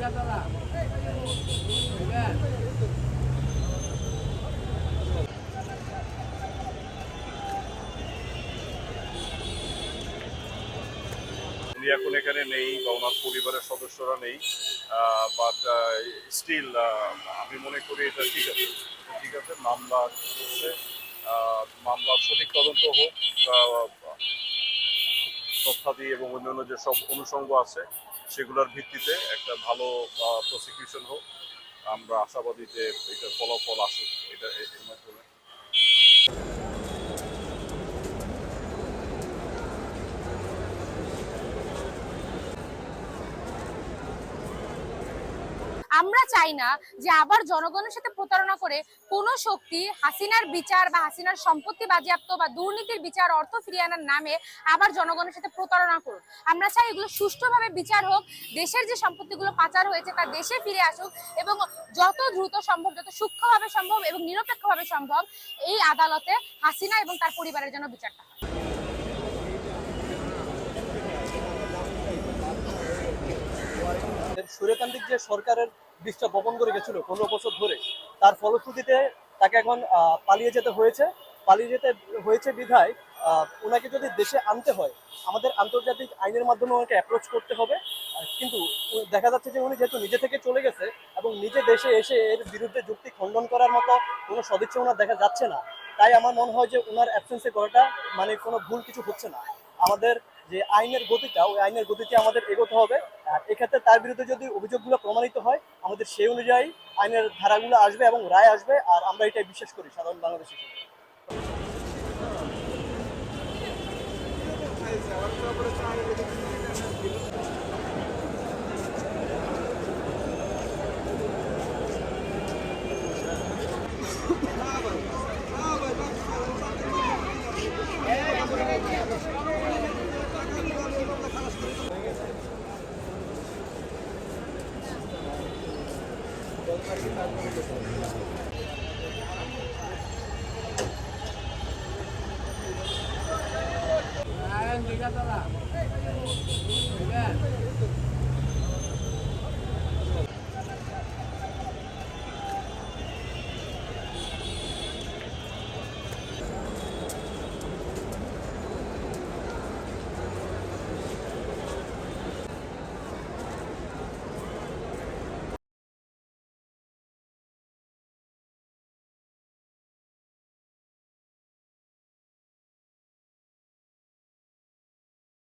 উনি এখন এখানে নেই বা ওনার পরিবারের সদস্যরা নেই, বাট স্টিল আমি মনে করি এটা ঠিক আছে, ঠিক আছে। মামলা করছে, মামলার সঠিক তদন্ত হোক, তথ্যাদি এবং অন্যান্য যেসব অনুষঙ্গ আছে সেগুলোর ভিত্তিতে একটা ভালো প্রসিকিউশন হোক। আমরা আশাবাদী যে এটার ফলাফল আসুক এটা এর মাধ্যমে। আমরা চাই না যে আবার জনগণের সাথে প্রতারণা করে কোনো শক্তি হাসিনার বিচার বা হাসিনার সম্পত্তি বাজেয়াপ্ত বা দুর্নীতির বিচার অর্থ ফিরিয়ে আনার নামে আবার জনগণের সাথে প্রতারণা করুক। আমরা চাই এগুলো সুষ্ঠুভাবে বিচার হোক, দেশের যে সম্পত্তিগুলো পাচার হয়েছে তা দেশে ফিরে আসুক এবং যত দ্রুত সম্ভব, যত সূক্ষ্মভাবে সম্ভব এবং নিরপেক্ষভাবে সম্ভব এই আদালতে হাসিনা এবং তার পরিবারের জন্য বিচারটা হয়। স্বৈরতান্ত্রিক যে সরকারের বীজটা বপন করে গেছিল 15 বছর ধরে, তার ফলশ্রুতিতে তাকে এখন পালিয়ে যেতে হয়েছে বিধায় ওনাকে যদি দেশে আনতে হয় আমাদের আন্তর্জাতিক আইনের মাধ্যমে ওনাকে অ্যাপ্রোচ করতে হবে। কিন্তু দেখা যাচ্ছে যে উনি যেহেতু নিজে থেকে চলে গেছে এবং নিজে দেশে এসে এর বিরুদ্ধে যুক্তি খণ্ডন করার মতো কোনো সদিচ্ছা ওনার দেখা যাচ্ছে না, তাই আমার মনে হয় যে ওনার অ্যাবসেন্সে করাটা মানে কোনো ভুল কিছু হচ্ছে না। আমাদের যে আইনের গতিটা, ওই আইনের গতিতে আমাদের এগোতে হবে। আর এক্ষেত্রে তার বিরুদ্ধে যদি অভিযোগগুলো প্রমাণিত হয় আমাদের সেই অনুযায়ী আইনের ধারাগুলো আসবে এবং রায় আসবে, আর আমরা এটাই বিশ্বাস করি সাধারণ বাংলাদেশি হিসেবে। Ayan, tiga tala. Ayan.